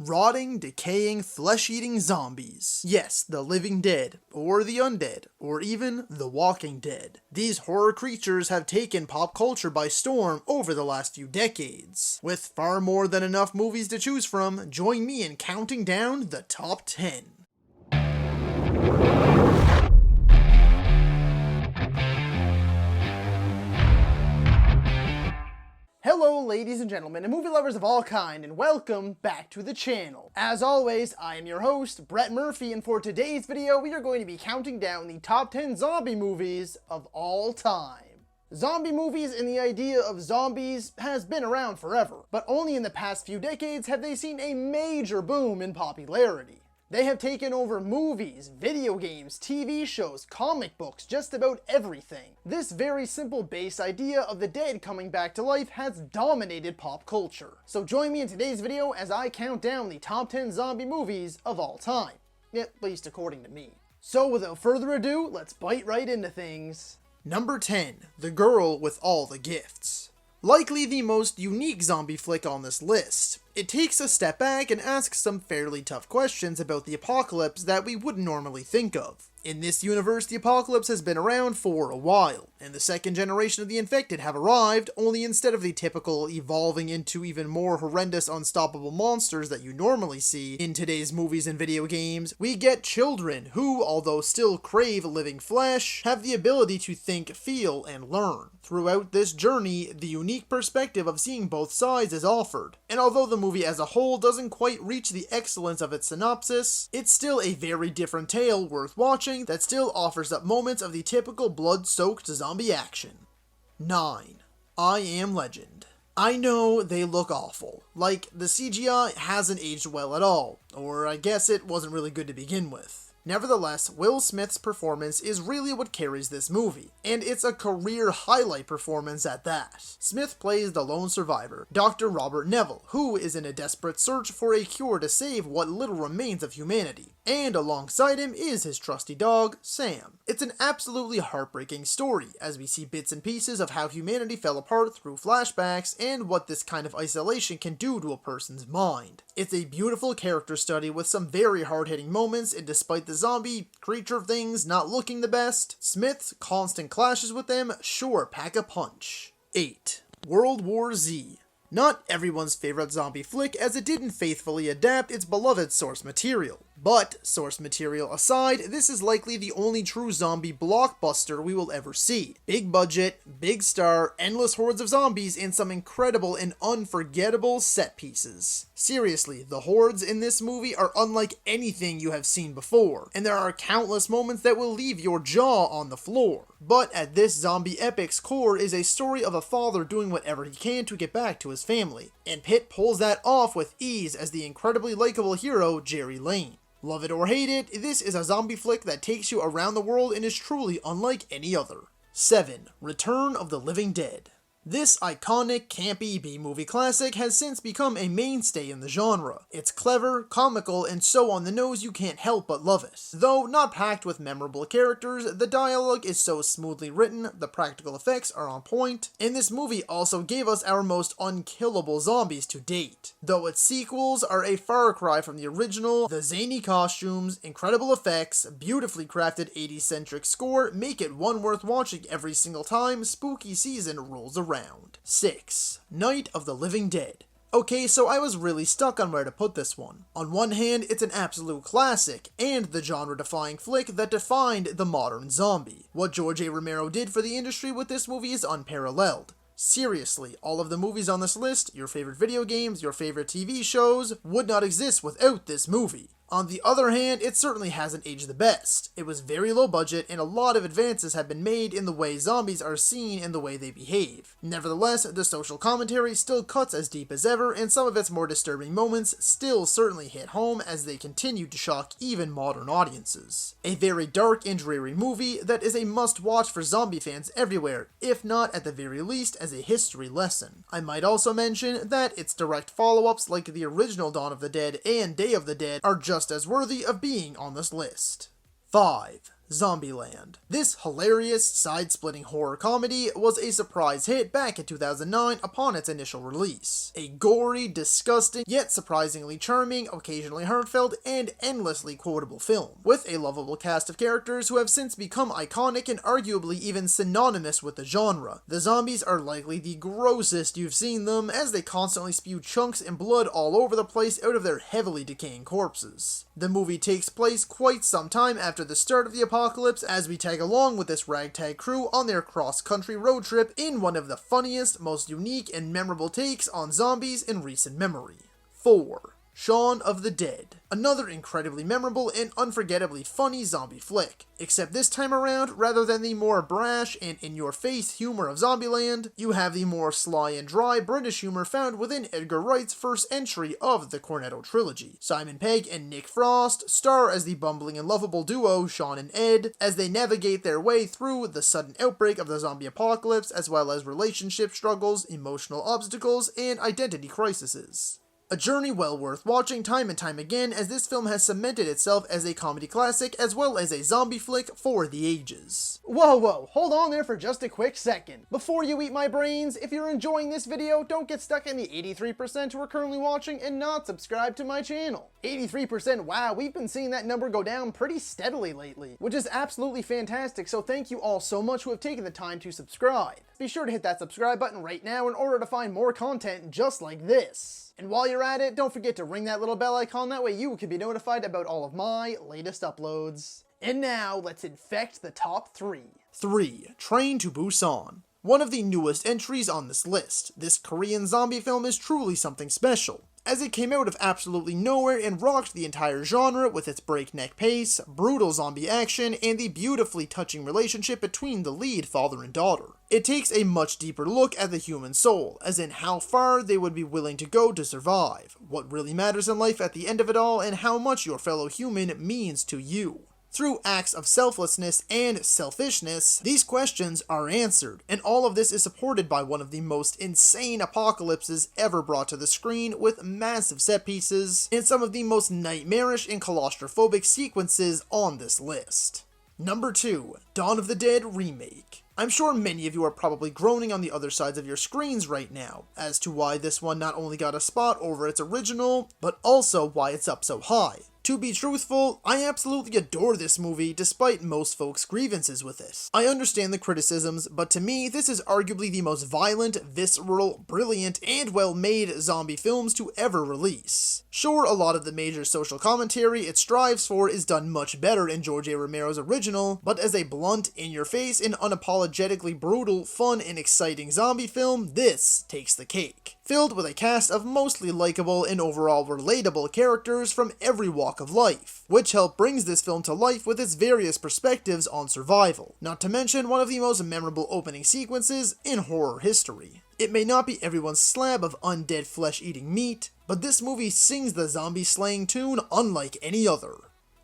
Rotting, decaying, flesh-eating zombies. Yes, the living dead, or the undead, or even the walking dead. These horror creatures have taken pop culture by storm over the last few decades. With far more than enough movies to choose from, join me in counting down the top 10. Hello ladies and gentlemen and movie lovers of all kind, and welcome back to the channel. As always, I am your host, Brett Murphy, and for today's video we are going to be counting down the top 10 zombie movies of all time. Zombie movies and the idea of zombies has been around forever, but only in the past few decades have they seen a major boom in popularity. They have taken over movies, video games, TV shows, comic books, just about everything. This very simple base idea of the dead coming back to life has dominated pop culture. So join me in today's video as I count down the top 10 zombie movies of all time. At least according to me. So without further ado, let's bite right into things. Number 10. The Girl with All the Gifts. Likely the most unique zombie flick on this list. It takes a step back and asks some fairly tough questions about the apocalypse that we wouldn't normally think of. In this universe, the apocalypse has been around for a while, and the second generation of the infected have arrived, only instead of the typical evolving into even more horrendous unstoppable monsters that you normally see in today's movies and video games, we get children who, although still crave living flesh, have the ability to think, feel, and learn. Throughout this journey, the unique perspective of seeing both sides is offered, and although the movie as a whole doesn't quite reach the excellence of its synopsis, it's still a very different tale worth watching that still offers up moments of the typical blood-soaked zombie action. 9. I Am Legend. I know they look awful. Like, the CGI hasn't aged well at all, or I guess it wasn't really good to begin with. Nevertheless, Will Smith's performance is really what carries this movie, and it's a career highlight performance at that. Smith plays the lone survivor, Dr. Robert Neville, who is in a desperate search for a cure to save what little remains of humanity, and alongside him is his trusty dog, Sam. It's an absolutely heartbreaking story, as we see bits and pieces of how humanity fell apart through flashbacks and what this kind of isolation can do to a person's mind. It's a beautiful character study with some very hard-hitting moments, and despite the zombie creature things not looking the best, Smith's constant clashes with them sure pack a punch. 8. World War Z. Not everyone's favorite zombie flick, as it didn't faithfully adapt its beloved source material. But, source material aside, this is likely the only true zombie blockbuster we will ever see. Big budget, big star, endless hordes of zombies, and some incredible and unforgettable set pieces. Seriously, the hordes in this movie are unlike anything you have seen before, and there are countless moments that will leave your jaw on the floor. But at this zombie epic's core is a story of a father doing whatever he can to get back to his family, and Pitt pulls that off with ease as the incredibly likable hero Jerry Lane. Love it or hate it, this is a zombie flick that takes you around the world and is truly unlike any other. 7. Return of the Living Dead. This iconic, campy B-movie classic has since become a mainstay in the genre. It's clever, comical, and so on the nose you can't help but love it. Though not packed with memorable characters, the dialogue is so smoothly written, the practical effects are on point, and this movie also gave us our most unkillable zombies to date. Though its sequels are a far cry from the original, the zany costumes, incredible effects, beautifully crafted 80s-centric score make it one worth watching every single time spooky season rolls around. 6. Night of the Living Dead. Okay, so I was really stuck on where to put this one. On one hand, it's an absolute classic, and the genre-defying flick that defined the modern zombie. What George A. Romero did for the industry with this movie is unparalleled. Seriously, all of the movies on this list, your favorite video games, your favorite TV shows, would not exist without this movie. On the other hand, it certainly hasn't aged the best. It was very low budget, and a lot of advances have been made in the way zombies are seen and the way they behave. Nevertheless, the social commentary still cuts as deep as ever, and some of its more disturbing moments still certainly hit home as they continue to shock even modern audiences. A very dark and dreary movie that is a must-watch for zombie fans everywhere, if not at the very least as a history lesson. I might also mention that its direct follow-ups like the original Dawn of the Dead and Day of the Dead are just as worthy of being on this list. 5. Zombieland. This hilarious, side-splitting horror comedy was a surprise hit back in 2009 upon its initial release. A gory, disgusting, yet surprisingly charming, occasionally heartfelt, and endlessly quotable film, with a lovable cast of characters who have since become iconic and arguably even synonymous with the genre. The zombies are likely the grossest you've seen them, as they constantly spew chunks and blood all over the place out of their heavily decaying corpses. The movie takes place quite some time after the start of the apocalypse, as we tag along with this ragtag crew on their cross-country road trip in one of the funniest, most unique, and memorable takes on zombies in recent memory. 4. Shaun of the Dead. Another incredibly memorable and unforgettably funny zombie flick. Except this time around, rather than the more brash and in-your-face humor of Zombieland, you have the more sly and dry British humor found within Edgar Wright's first entry of the Cornetto trilogy. Simon Pegg and Nick Frost star as the bumbling and lovable duo Shaun and Ed, as they navigate their way through the sudden outbreak of the zombie apocalypse, as well as relationship struggles, emotional obstacles, and identity crises. A journey well worth watching time and time again, as this film has cemented itself as a comedy classic as well as a zombie flick for the ages. Whoa, hold on there for just a quick second. Before you eat my brains, if you're enjoying this video, don't get stuck in the 83% who are currently watching and not subscribe to my channel. 83%, wow, we've been seeing that number go down pretty steadily lately, which is absolutely fantastic, so thank you all so much who have taken the time to subscribe. Be sure to hit that subscribe button right now in order to find more content just like this. And while you're at it, don't forget to ring that little bell icon, that way you can be notified about all of my latest uploads. And now, let's infect the top 3. 3. Train to Busan. One of the newest entries on this list, this Korean zombie film is truly something special, as it came out of absolutely nowhere and rocked the entire genre with its breakneck pace, brutal zombie action, and the beautifully touching relationship between the lead father and daughter. It takes a much deeper look at the human soul, as in how far they would be willing to go to survive, what really matters in life at the end of it all, and how much your fellow human means to you. Through acts of selflessness and selfishness, these questions are answered, and all of this is supported by one of the most insane apocalypses ever brought to the screen, with massive set pieces and some of the most nightmarish and claustrophobic sequences on this list. Number 2. Dawn of the Dead Remake. I'm sure many of you are probably groaning on the other sides of your screens right now, as to why this one not only got a spot over its original, but also why it's up so high. To be truthful, I absolutely adore this movie despite most folks' grievances with it. I understand the criticisms, but to me, this is arguably the most violent, visceral, brilliant, and well-made zombie films to ever release. Sure, a lot of the major social commentary it strives for is done much better in George A. Romero's original, but as a blunt, in-your-face, and unapologetically brutal, fun, and exciting zombie film, this takes the cake. Filled with a cast of mostly likable and overall relatable characters from every walk of life, which help brings this film to life with its various perspectives on survival, not to mention one of the most memorable opening sequences in horror history. It may not be everyone's slab of undead flesh-eating meat, but this movie sings the zombie-slaying tune unlike any other.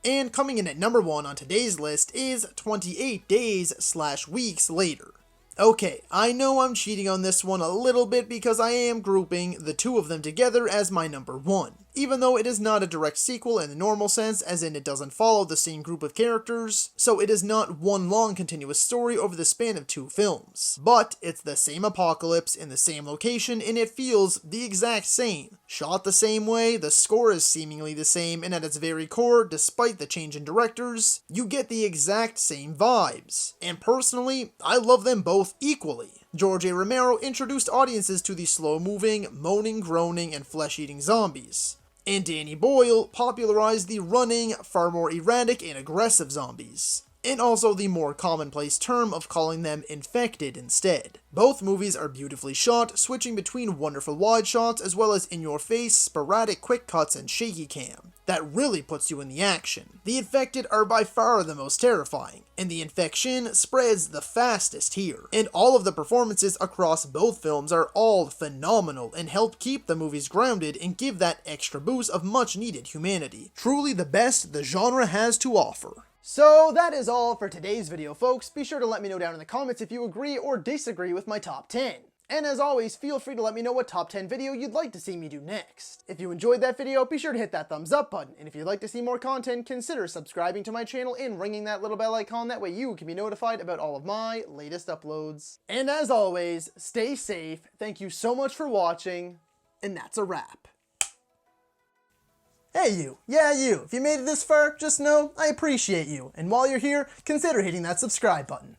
And coming in at number 1 on today's list is 28 Days/Weeks Later. Okay, I know I'm cheating on this one a little bit because I am grouping the two of them together as my number 1. Even though it is not a direct sequel in the normal sense, as in it doesn't follow the same group of characters, so it is not one long continuous story over the span of 2 films. But it's the same apocalypse in the same location, and it feels the exact same. Shot the same way, the score is seemingly the same, and at its very core, despite the change in directors, you get the exact same vibes. And personally, I love them both equally. George A. Romero introduced audiences to the slow-moving, moaning, groaning, and flesh-eating zombies. And Danny Boyle popularized the running, far more erratic and aggressive zombies, and also the more commonplace term of calling them infected instead. Both movies are beautifully shot, switching between wonderful wide shots as well as in-your-face, sporadic quick cuts and shaky cam. That really puts you in the action. The infected are by far the most terrifying, and the infection spreads the fastest here. And all of the performances across both films are all phenomenal and help keep the movies grounded and give that extra boost of much needed humanity. Truly the best the genre has to offer. So that is all for today's video, folks. Be sure to let me know down in the comments if you agree or disagree with my top 10. And as always, feel free to let me know what top 10 video you'd like to see me do next. If you enjoyed that video, be sure to hit that thumbs up button, and if you'd like to see more content, consider subscribing to my channel and ringing that little bell icon, that way you can be notified about all of my latest uploads. And as always, stay safe, thank you so much for watching, and that's a wrap. Hey you, yeah you, if you made it this far, just know I appreciate you, and while you're here, consider hitting that subscribe button.